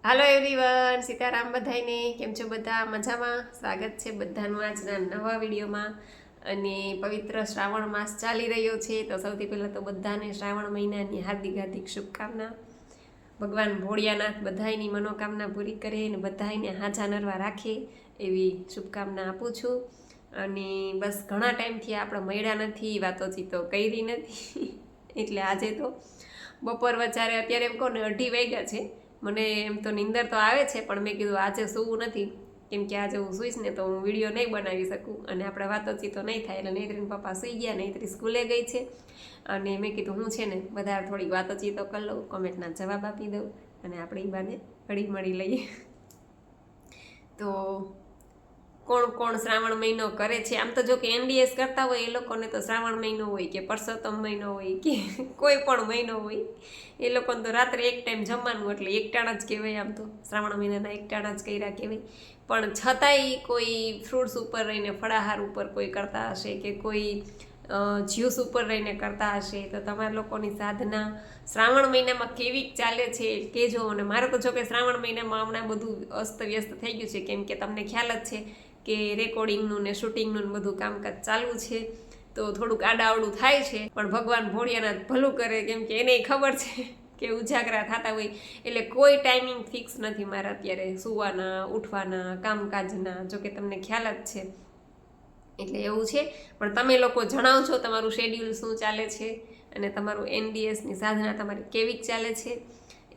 હાલો everyone, Sitaram બધાઈને. કેમ છો બધા? મજામાં? સ્વાગત છે બધાનું આજના નવા વિડીયોમાં. અને પવિત્ર શ્રાવણ માસ ચાલી રહ્યો છે, તો સૌથી પહેલાં તો બધાને શ્રાવણ મહિનાની હાર્દિક હાર્દિક શુભકામના. ભગવાન ભોળિયાનાથ બધાયની મનોકામના પૂરી કરે અને બધાયને હાજા નરવા રાખે એવી શુભકામના આપું છું. અને બસ ઘણા ટાઈમથી આપણે મળ્યા નથી, વાતોચીતો કરી નથી એટલે આજે તો બપોર વચારે અત્યારે એમ કહો ને 2:30 વાગ્યા છે. મને એમ તો નીંદર તો આવે છે, પણ મેં કીધું આજે સૂવું નથી, કેમ કે આજે હું સૂઈશ ને તો હું વિડીયો નહીં બનાવી શકું અને આપણે વાતોચીતો નહીં થાય. એટલે નૈત્રીન પપ્પા સૂઈ ગયા, નૈત્રી સ્કૂલે ગઈ છે. અને મેં કીધું હું છે ને બધા થોડીક વાતોચીતો કરી લઉં, કોમેન્ટના જવાબ આપી દઉં અને આપણે એ બાને હળી મળી લઈએ. તો કોણ કોણ શ્રાવણ મહિનો કરે છે? આમ તો જો કે NDS કરતા હોય એ લોકોને તો શ્રાવણ મહિનો હોય કે પરસોત્તમ મહિનો હોય કે કોઈ પણ મહિનો હોય, એ લોકોને તો રાત્રે એક ટાઈમ જમવાનું એટલે એકટાણા જ કહેવાય. આમ તો શ્રાવણ મહિનાના એકટાણા જ કર્યા કહેવાય, પણ છતાંય કોઈ ફ્રૂટ્સ ઉપર રહીને, ફળાહાર ઉપર કોઈ કરતા હશે કે કોઈ જ્યુસ ઉપર રહીને કરતા હશે. તો તમારા લોકોની સાધના શ્રાવણ મહિનામાં કેવી ચાલે છે કહેજો. અને મારે તો જો કે શ્રાવણ મહિનામાં હમણાં બધું અસ્તવ્યસ્ત થઈ ગયું છે, કેમ કે તમને ખ્યાલ જ છે કે રેકોર્ડિંગનું ને શૂટિંગનું ને બધું કામકાજ ચાલુ છે, તો થોડુંક આડાવડું થાય છે. પણ ભગવાન ભોળિયાનાથ ભલું કરે, કેમ કે એને ખબર છે કે ઉજાગરા થતા હોય એટલે કોઈ ટાઈમિંગ ફિક્સ નથી મારા અત્યારે સૂવાના, ઉઠવાના, કામકાજના. જોકે તમને ખ્યાલ જ છે એટલે એવું છે. પણ તમે લોકો જણાવજો તમારું શેડ્યુલ શું ચાલે છે અને તમારું NDSની સાધના તમારી કેવી ચાલે છે,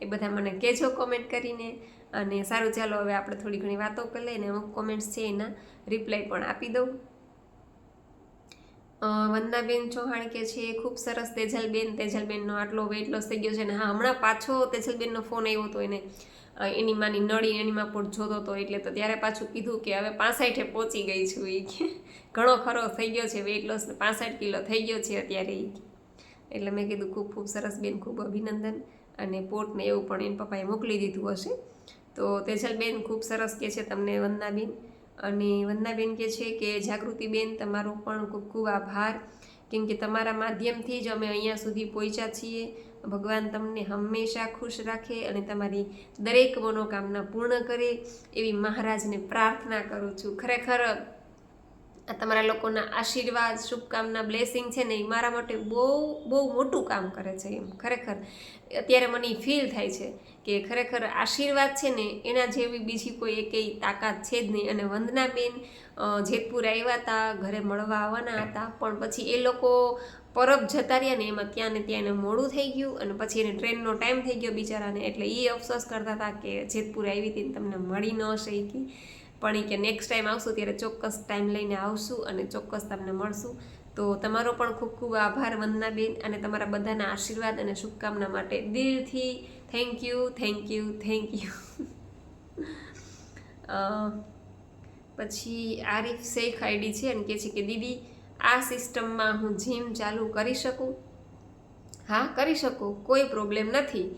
એ બધા મને કહેજો કોમેન્ટ કરીને. અને સારું, ચાલો હવે આપણે થોડી ઘણી વાતો કરી લઈએ ને અમુક કોમેન્ટ્સ છે એના રિપ્લાય પણ આપી દઉં. વંદનાબેન ચૌહાણ કે છે ખૂબ સરસ તેજલબેનનો આટલો વેઇટ લોસ થઈ ગયો છે. ને હા, હમણાં પાછો તેજલબેનનો ફોન આવ્યો હતો, એને એની માની નળી એની માં પણ જોતો હતો, એટલે તો ત્યારે પાછું કીધું કે હવે 65 પહોંચી ગઈ છું એ કે ઘણો ખરો થઈ ગયો છે વેઇટ લોસ, 65 કિલો થઈ ગયો છે અત્યારે એ. એટલે મેં કીધું ખૂબ ખૂબ સરસ બેન, ખૂબ અભિનંદન. અને પોટને એવું પણ એના પપ્પાએ મોકલી દીધું હશે. તો તેજલબેન ખૂબ સરસ કહે છે તમને વંદનાબેન. અને વંદનાબેન કહે છે કે જાગૃતિબેન તમારો પણ ખૂબ ખૂબ આભાર, કેમ કે તમારા માધ્યમથી જ અમે અહીંયા સુધી પહોંચ્યા છીએ. ભગવાન તમને હંમેશા ખુશ રાખે અને તમારી દરેક મનોકામના પૂર્ણ કરે એવી મહારાજને પ્રાર્થના કરું છું. ખરેખર આ તમારા લોકોના આશીર્વાદ, શુભકામના, બ્લેસિંગ છે ને એ મારા માટે બહુ બહુ મોટું કામ કરે છે. એમ ખરેખર અત્યારે મને ફીલ થાય છે કે ખરેખર આશીર્વાદ છે ને એના જેવી બીજી કોઈ એકેય તાકાત છે જ નહીં. અને વંદનાબેન જેતપુર આવ્યા હતા, ઘરે મળવા આવવાના હતા, પણ પછી એ લોકો પરબ જતા રહ્યા ને એમાં ત્યાં ને ત્યાં એને મોડું થઈ ગયું અને પછી એને ટ્રેનનો ટાઈમ થઈ ગયો બિચારાને. એટલે એ અફસોસ કરતા હતા કે જેતપુર આવી હતી ને તમને મળી ન શકી. પણ એ કે નેક્સ્ટ ટાઈમ આવશું ત્યારે ચોક્કસ ટાઈમ લઈને આવશું અને ચોક્કસ તમને મળશું. તો તમારો પણ ખૂબ ખૂબ આભાર વંદનાબેન, અને તમારા બધાના આશીર્વાદ અને શુભકામના માટે દિલથી thank you, thank you, thank you. પછી આરિફ શેખ આઈડી છે અને કહે છે કે દીદી આ સિસ્ટમમાં હું જીમ ચાલુ કરી શકું? હા, કરી શકો, કોઈ પ્રોબ્લેમ નથી.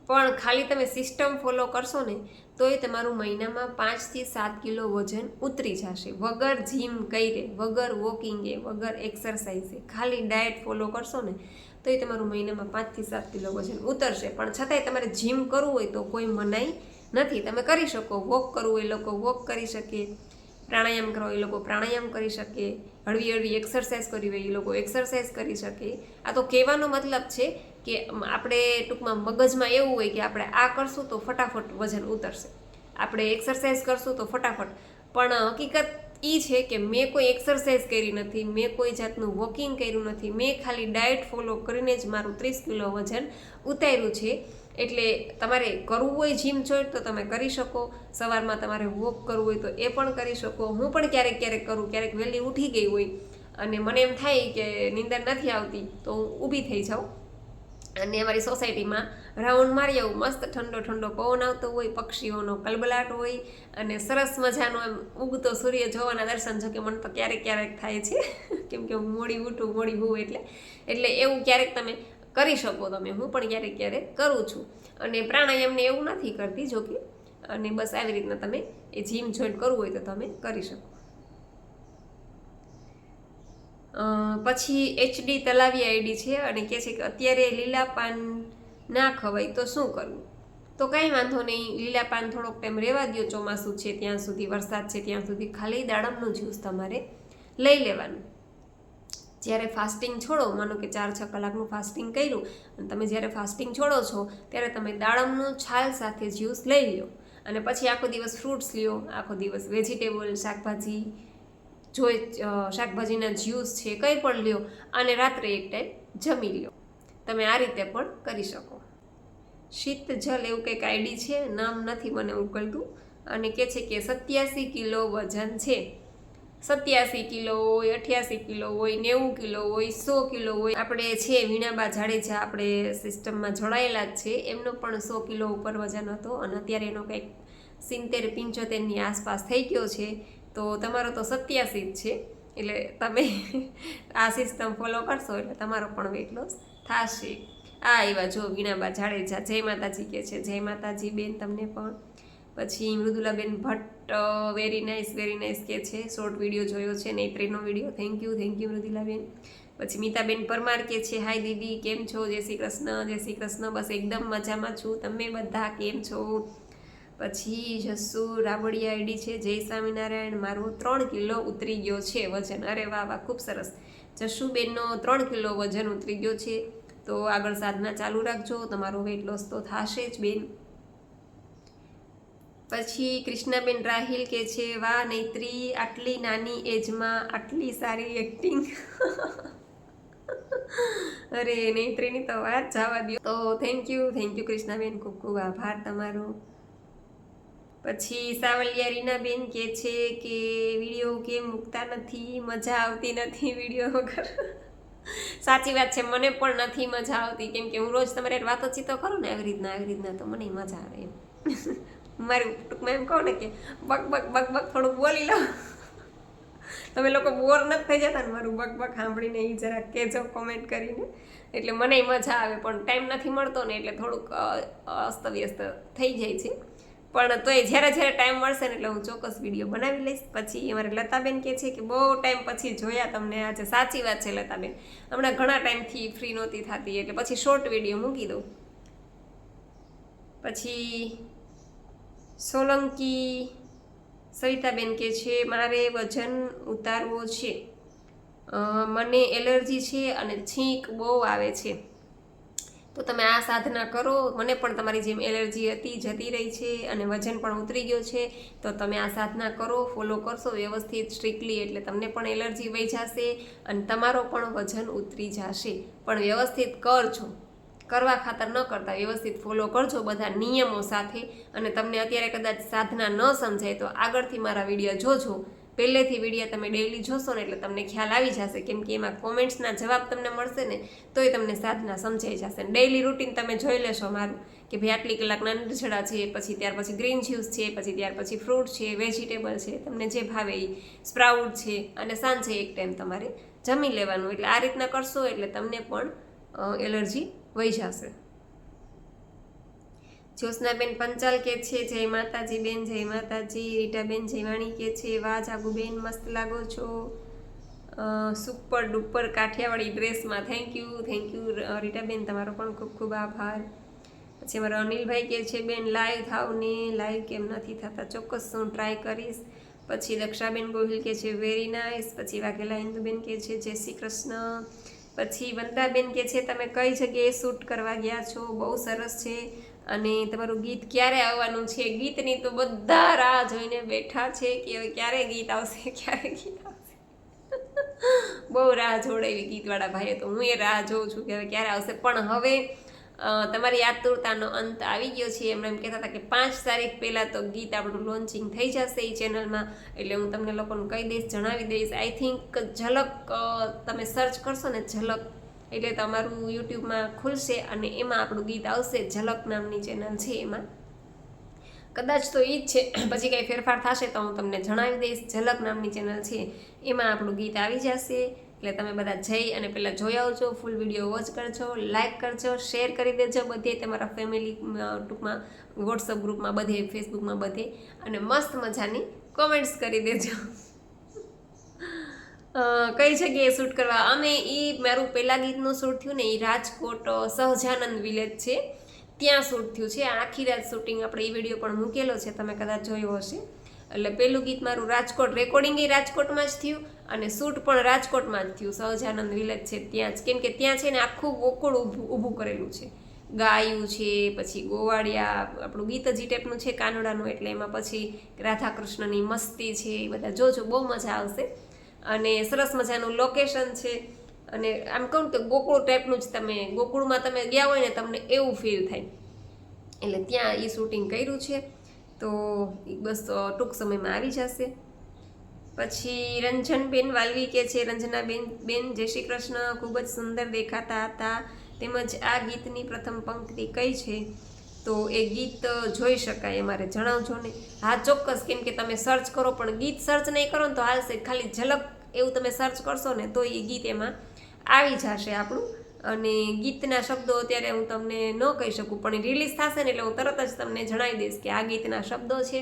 પણ ખાલી તમે સિસ્ટમ ફોલો કરશો ને તોય તમારું મહિનામાં 5 થી 7 કિલો વજન ઉતરી જશે, વગર જીમ કરે, વગર વોકિંગે, વગર એક્સરસાઇઝે. ખાલી ડાયટ ફોલો કરશો ને તોય તમારું મહિનામાં 5 થી 7 કિલો વજન ઉતરશે. પણ છતાંય તમારે જીમ કરવું હોય તો કોઈ મનાઈ નથી, તમે કરી શકો. વોક કરવું હોય એ લોકો વોક કરી શકે, પ્રાણાયામ કરવા એ લોકો પ્રાણાયામ કરી શકે, હળવી હળવી એક્સરસાઇઝ કરવી હોય એ લોકો એક્સરસાઇઝ કરી શકે. આ તો કહેવાનો મતલબ છે કે આપણે ટૂંકમાં મગજમાં એવું હોય કે આપણે આ કરશું તો ફટાફટ વજન ઉતરશે, આપણે એક્સરસાઇઝ કરશું તો ફટાફટ. પણ હકીકત એ છે કે મેં કોઈ એક્સરસાઇઝ કરી નથી, મેં કોઈ જાતનું વોકિંગ કર્યું નથી, મેં ખાલી ડાયટ ફોલો કરીને જ મારું 30 કિલો વજન ઉતાર્યું છે. એટલે તમારે કરવું હોય જીમ જોઈન્ટ તો તમે કરી શકો, સવારમાં તમારે વોક કરવું હોય તો એ પણ કરી શકો. હું પણ ક્યારેક ક્યારેક કરું, ક્યારેક વહેલી ઉઠી ગઈ હોય અને મને એમ થાય કે નીંદર નથી આવતી તો હું ઊભી થઈ જાઉં અને અમારી સોસાયટીમાં રાઉન્ડ મારી આવું. મસ્ત ઠંડો ઠંડો પવન આવતો હોય, પક્ષીઓનો કલબલાટ હોય અને સરસ મજાનો એમ ઉગતો સૂર્ય જોવાના દર્શન. જો કે મને તો ક્યારેક ક્યારેક થાય છે કેમ કે હું મોડી ઉઠું, મોડી હોઉં એટલે એવું ક્યારેક તમે કરી શકો. તમે, હું પણ ક્યારેક ક્યારેક કરું છું. અને પ્રાણાયામને એવું નથી કરતી જોકે. અને બસ આવી રીતના તમે એ જીમ જોઈન્ટ કરવું હોય તો તમે કરી શકો. પછી HD તલાવી આઈડી છે અને કહે છે કે અત્યારે લીલા પાન ના ખવાય તો શું કરવું? તો કંઈ વાંધો નહીં, લીલા પાન થોડોક ટાઈમ રહેવા દો, ચોમાસું છે ત્યાં સુધી, વરસાદ છે ત્યાં સુધી ખાલી દાડમનું જ્યુસ તમારે લઈ લેવાનું. જ્યારે ફાસ્ટિંગ છોડો, માનો કે 4-6 કલાકનું ફાસ્ટિંગ કર્યું અને તમે જ્યારે ફાસ્ટિંગ છોડો છો ત્યારે તમે દાડમનું છાલ સાથે જ્યુસ લઈ લો અને પછી આખો દિવસ ફ્રૂટ્સ લ્યો, આખો દિવસ વેજીટેબલ શાકભાજી શાકભાજીના જ્યુસ છે કંઈ પણ લ્યો અને રાત્રે એક ટાઈમ જમી લ્યો. તમે આ રીતે પણ કરી શકો. શીત જલ એવું કંઈક આઈડી છે, નામ નથી મને ઉકલતું, અને કહે છે કે 87 કિલો વજન છે. 87 કિલો હોય, 88 કિલો હોય, 90 કિલો હોય, 100 કિલો હોય. આપણે છે વીણાબા જાડેજા, આપણે સિસ્ટમમાં જોડાયેલા જ છે, એમનો પણ 100 કિલો ઉપર વજન હતો અને અત્યારે એનો કંઈક 70-75ની આસપાસ થઈ ગયો છે. તો તમારો તો 87 જ છે, એટલે તમે આ સિસ્ટમ ફોલો કરશો એટલે તમારો પણ વેઇટ લોસ થશે. આ એવા જો વીણાબા જાડેજા, જય માતાજી કે છે, જય માતાજી બેન તમને પણ. પછી મૃદુલાબેન ભટ્ટ વેરી નાઇસ કે છે, શોર્ટ વિડીયો જોયો છે, નૈત્રીનો વિડીયો, થેન્ક યુ મૃદુલાબેન. પછી મીતાબેન પરમાર કે છે, હાય દીદી કેમ છો, જય શ્રી કૃષ્ણ. બસ એકદમ મજામાં છું, તમે બધા કેમ છો? પછી જસ્સુ રાબડિયા આઈડી છે, જય સ્વામિનારાયણ, મારું 3 કિલો ઉતરી ગયો છે વજન. અરે વાહ વાહ, ખૂબ સરસ. જસ્સુબેનનો 3 કિલો વજન ઉતરી ગયો છે, તો આગળ સાધના ચાલુ રાખજો, તમારો વેઇટ લોસ તો થશે જ બેન. પછી કૃષ્ણાબેન રાહિલ કે છે, વાહ નૈત્રી, આટલી નાની એજમાં આટલી સારી એક્ટિંગ. અરે નૈત્રીની તો વાત જવા દો. તો થેન્ક યુ કૃષ્ણાબેન, ખૂબ ખૂબ આભાર તમારો. પછી સાવલિયા રીનાબેન કે છે કે વિડીયો કેમ મૂકતા નથી, મજા આવતી નથી વિડીયો વગર. સાચી વાત છે, મને પણ નથી મજા આવતી, કેમ કે હું રોજ તમારે વાતચીતો કરું ને આવી રીતના તો મને મજા આવે એમ. મારું ટૂંકમાં એમ કહો ને કે બક થોડુંક બોલી લો. તમે લોકો બોર નથી થઈ જતા ને મારું બક સાંભળીને? એ જરા કહેજો કોમેન્ટ કરીને, એટલે મને મજા આવે. પણ ટાઈમ નથી મળતો ને એટલે થોડુંક અસ્તવ્યસ્ત થઈ જાય છે. પણ તોય જ્યારે ટાઈમ મળશે ને એટલે હું ચોક્કસ વિડીયો બનાવી લઈશ. પછી અમારે લતાબેન કહે છે કે બહુ ટાઈમ પછી જોયા તમને આજે. સાચી વાત છે લતાબેન, હમણાં ઘણા ટાઈમથી ફ્રી નહોતી થતી એટલે પછી શોર્ટ વિડીયો મૂકી દઉં. પછી સોલંકી સવિતાબેન કે છે, મારે વજન ઉતારવો છે, મને એલર્જી છે અને છીંક બહુ આવે છે. તો તમે આ સાધના કરો. મને પણ તમારી જેમ એલર્જી હતી, જતી રહી છે અને વજન પણ ઉતરી ગયો છે. તો તમે આ સાધના કરો, ફોલો કરશો વ્યવસ્થિત સ્ટ્રિક્ટલી, એટલે તમને પણ એલર્જી વહી જશે અને તમારો પણ વજન ઉતરી જશે. પણ વ્યવસ્થિત કરજો, કરવા ખાતર ન કરતા, વ્યવસ્થિત ફોલો કરજો બધા નિયમો સાથે. અને તમને અત્યારે કદાચ સાધના ન સમજાય તો આગળથી મારા વિડીયો જોજો. પહેલેથી વિડીયો તમે ડેઈલી જોશો ને એટલે તમને ખ્યાલ આવી જશે, કેમ કે એમાં કોમેન્ટ્સના જવાબ તમને મળશે ને તોય તમને સાધના સમજાઈ જશે. ડેઈલી રૂટીન તમે જોઈ લેશો મારું, કે ભાઈ આટલી કલાકના નિર્જળા છે, પછી ત્યાર પછી ગ્રીન જ્યુસ છે, પછી ત્યાર પછી ફ્રૂટ છે, વેજીટેબલ છે, તમને જે ભાવે એ સ્પ્રાઉટ છે, અને સાંજે એક ટાઈમ તમારે જમી લેવાનું. એટલે આ રીતના કરશો એટલે તમને પણ એલર્જી વહી જશે. જ્યોત્સનાબેન પંચાલ કે છે, જય માતાજી બેન, જય માતાજી. રીટાબેન જયવાણી કે છે, વાહ જાગુબેન મસ્ત લાગો છો, સુપર ડુપર કાઠિયાવાડી ડ્રેસમાં. થેન્ક યુ રીટાબેન, તમારો પણ ખૂબ ખૂબ આભાર. પછી અમારા અનિલભાઈ કે છે, બેન લાઈવ થાવ ને, લાઈવ કેમ નથી થતા? ચોક્કસ હું ટ્રાય કરીશ. પછી દક્ષાબેન ગોહિલ કે છે, વેરી નાઇસ. પછી વાઘેલા ઇન્દુબેન કે છે, જય શ્રી કૃષ્ણ. પછી વંદાબેન કે છે, તમે કઈ જગ્યાએ શૂટ કરવા ગયા છો? બહુ સરસ છે. અને તમારું ગીત ક્યારે આવવાનું છે? ગીતની તો બધા રાહ જોઈને બેઠા છે કે હવે ક્યારે ગીત આવશે. બહુ રાહ જોડાવી ગીતવાળા ભાઈએ, તો હું એ રાહ જોઉં છું કે હવે ક્યારે આવશે. પણ હવે તમારી આતુરતાનો અંત આવી ગયો છે. એમણે એમ કહેતા હતા કે 5 તારીખ પહેલાં તો ગીત આપણું લોન્ચિંગ થઈ જશે એ ચેનલમાં. એટલે હું તમને લોકોને કહી દઈશ, જણાવી દઈશ. આઈ થિંક ઝલક તમે સર્ચ કરશો ને, ઝલક એટલે તમારું યુટ્યુબમાં ખુલશે અને એમાં આપણું ગીત આવશે. ઝલક નામની ચેનલ છે એમાં, કદાચ તો એ જ છે. પછી કંઈ ફેરફાર થશે તો હું તમને જણાવી દઈશ. ઝલક નામની ચેનલ છે એમાં આપણું ગીત આવી જશે. એટલે તમે બધા જઈ અને પહેલાં જોઈ આવજો, ફૂલ વિડીયો વોચ કરજો, લાઇક કરજો, શેર કરી દેજો બધે, તમારા ફેમિલી ટૂંકમાં વોટ્સઅપ ગ્રુપમાં બધે, ફેસબુકમાં બધે, અને મસ્ત મજાની કોમેન્ટ્સ કરી દેજો. કઈ જગ્યાએ શૂટ કરવા? અમે મારું પહેલાં ગીતનું શૂટ થયું ને એ રાજકોટ સહજાનંદ વિલેજ છે. ત્યાં શૂટ થયું છે. આખી રાત શૂટિંગ આપણે એ વિડીયો પણ મૂકેલો છે, તમે કદાચ જોયો હશે. એટલે પહેલું ગીત મારું રાજકોટ, રેકોર્ડિંગ એ રાજકોટમાં જ થયું અને શૂટ પણ રાજકોટમાં જ થયું. સહજાનંદ વિલેજ છે ત્યાં જ, કેમ કે ત્યાં છે ને આખું ગોકુળ ઊભું કરેલું છે, ગાયું છે, પછી ગોવાળિયા આપણું ગીત જ ટાઈપનું છે કાનુડાનું, એટલે એમાં પછી રાધા કૃષ્ણની મસ્તી છે, એ બધા જોજો, બહુ મજા આવશે. અને સરસ મજાનું લોકેશન છે. અને આમ કહું તો ગોકુળ ટાઈપનું જ, તમે ગોકુળમાં તમે ગયા હોય ને તમને એવું ફીલ થાય. એટલે ત્યાં એ શૂટિંગ કર્યું છે. તો બસ ટૂંક સમયમાં આવી જશે. પછી રંજનબેન વાલવી કે છે, રંજનાબેન જય શ્રી કૃષ્ણ, ખૂબ જ સુંદર દેખાતા હતા, તેમજ આ ગીતની પ્રથમ પંક્તિ કઈ છે? તો એ ગીત જોઈ શકાય, અમારે જણાવજો ને. હા ચોક્કસ, કેમ કે તમે સર્ચ કરો, પણ ગીત સર્ચ નહીં કરો ને તો હાલશે, ખાલી ઝલક એવું તમે સર્ચ કરશો ને તો એ ગીત એમાં આવી જશે આપણું. અને ગીતના શબ્દો અત્યારે હું તમને ન કહી શકું, પણ રિલીઝ થશે ને એટલે હું તરત જ તમને જણાવી દઈશ કે આ ગીતના શબ્દો છે.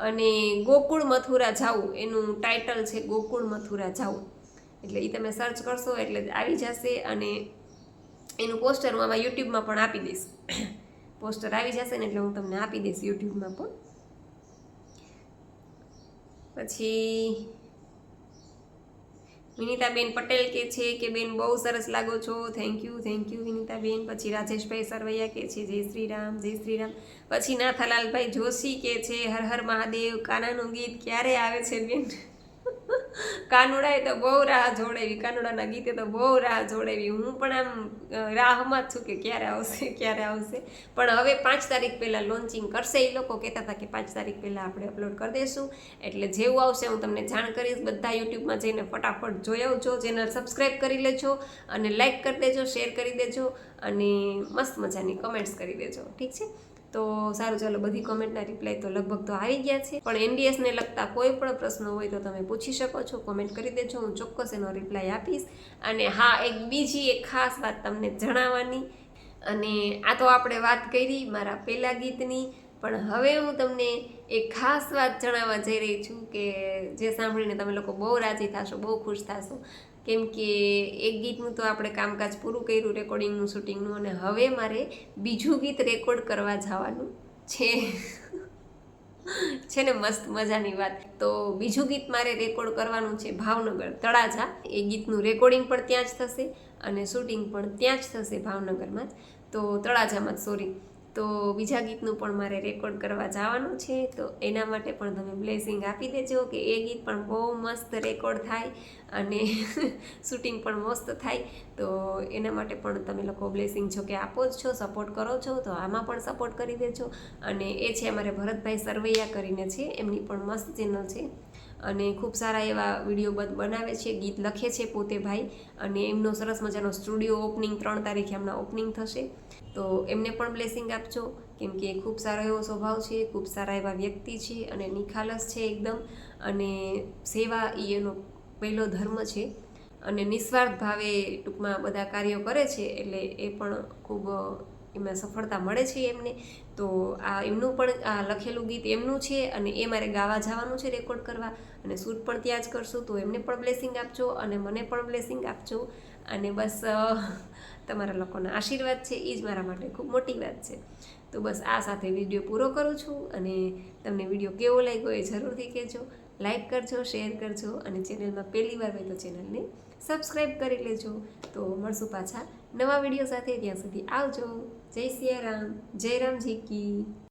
અને ગોકુળ મથુરા જાવું એનું ટાઇટલ છે, ગોકુળ મથુરા જાવું. એટલે એ તમે સર્ચ કરશો એટલે આવી જશે. અને એનું પોસ્ટર હું આમાં યુટ્યુબમાં પણ આપી દઈશ. પોસ્ટર આવી જશે ને એટલે હું તમને આપી દઈશ યુટ્યુબમાં પણ. પછી વિનીતાબેન પટેલ કે છે કે બેન બહુ સરસ લાગો છો, થેન્ક યુ વિનીતાબેન. પછી રાજેશભાઈ સરવૈયા કે છે જય શ્રી રામ, જય શ્રી રામ. પછી નાથાલાલભાઈ જોશી કે છે હર હર મહાદેવ, કાનાનું ગીત ક્યારે આવે છે બેન? કાનુડાએ તો બહુ રાહ જોડાવી, કાનુડાના ગીતે તો બહુ રાહ જોડાવી. હું પણ આમ રાહમાં જ છું કે ક્યારે આવશે, ક્યારે આવશે. પણ હવે 5 તારીખ પહેલાં લોન્ચિંગ કરશે. એ લોકો કહેતા હતા કે 5 તારીખ પહેલાં આપણે અપલોડ કરી દઈશું. એટલે જેવું આવશે હું તમને જાણ કરીશ. બધા યુટ્યુબમાં જઈને ફટાફટ જોઈ આવજો, ચેનલ સબસ્ક્રાઈબ કરી લેજો અને લાઈક કરી દેજો, શેર કરી દેજો અને મસ્ત મજાની કમેન્ટ્સ કરી દેજો, ઠીક છે? તો સારું, ચાલો, બધી કોમેન્ટના રિપ્લાય તો લગભગ તો આવી ગયા છે. પણ એનડીએસને લગતા કોઈ પણ પ્રશ્ન હોય તો તમે પૂછી શકો છો, કોમેન્ટ કરી દેજો, હું ચોક્કસ એનો રિપ્લાય આપીશ. અને હા, બીજી એક ખાસ વાત તમને જણાવવાની. અને આ તો આપણે વાત કરી મારા પહેલા ગીતની, પણ હવે હું તમને એક ખાસ વાત જણાવવા જઈ રહી છું કે જે સાંભળીને તમે લોકો બહુ રાજી થશો, બહુ ખુશ થશો. કેમ કે એક ગીતનું તો આપણે કામકાજ પૂરું કર્યું, રેકોર્ડિંગનું, શૂટિંગનું, અને હવે મારે બીજું ગીત રેકોર્ડ કરવા જવાનું છે. છે ને મસ્ત મજાની વાત. તો બીજું ગીત મારે રેકોર્ડ કરવાનું છે ભાવનગર, તળાજા. એ ગીતનું રેકોર્ડિંગ પણ ત્યાં જ થશે અને શૂટિંગ પણ ત્યાં જ થશે, ભાવનગરમાં જ. તો તળાજામાં જ, સોરી. તો બીજા ગીતનું પણ મારે રેકોર્ડ કરવા જવાનું છે. તો એના માટે પણ તમે બ્લેસિંગ આપી દેજો કે એ ગીત પણ બહુ મસ્ત રેકોર્ડ થાય અને શૂટિંગ પણ મસ્ત થાય. તો એના માટે પણ તમે લોકો બ્લેસિંગ જો કે આપો જ છો, સપોર્ટ કરો છો, તો આમાં પણ સપોર્ટ કરી દેજો. અને એ છે અમારે ભરતભાઈ સરવૈયા કરીને છે, એમની પણ મસ્ત ચેનલ છે અને ખૂબ સારા એવા વિડીયો બનાવે છે, ગીત લખે છે પોતે ભાઈ. અને એમનો સરસ મજાનો સ્ટુડિયો ઓપનિંગ 3 તારીખે હમણાં ઓપનિંગ થશે. તો એમને પણ બ્લેસિંગ આપજો, કેમ કે ખૂબ સારો એવો સ્વભાવ છે, ખૂબ સારા એવા વ્યક્તિ છે અને નિખાલસ છે એકદમ. અને સેવા એ એનો પહેલો ધર્મ છે અને નિસ્વાર્થ ભાવે ટૂંકમાં બધા કાર્યો કરે છે. એટલે એ પણ ખૂબ એમાં સફળતા મળે છે એમને. તો આ એમનું પણ આ લખેલું ગીત એમનું છે અને એ મારે ગાવા જવાનું છે, રેકોર્ડ કરવા, અને શૂટ પણ ત્યાં જ કરશું. તો એમને પણ બ્લેસિંગ આપજો અને મને પણ બ્લેસિંગ આપજો. અને બસ તમારા લોકોના આશીર્વાદ છે એ જ મારા માટે ખૂબ મોટી વાત છે. તો બસ આ સાથે વિડીયો પૂરો કરું છું. અને તમને વિડીયો કેવો લાગ્યો એ જરૂરથી કહેજો. લાઈક કરજો, શેર કરજો અને ચેનલમાં પહેલી વાર હોય તો ચેનલને સબસ્ક્રાઈબ કરી લેજો. તો મળશું પાછા નવા વિડીયો સાથે. ત્યાં સુધી આવજો. જય સિયા રામ, જય રામજી કી.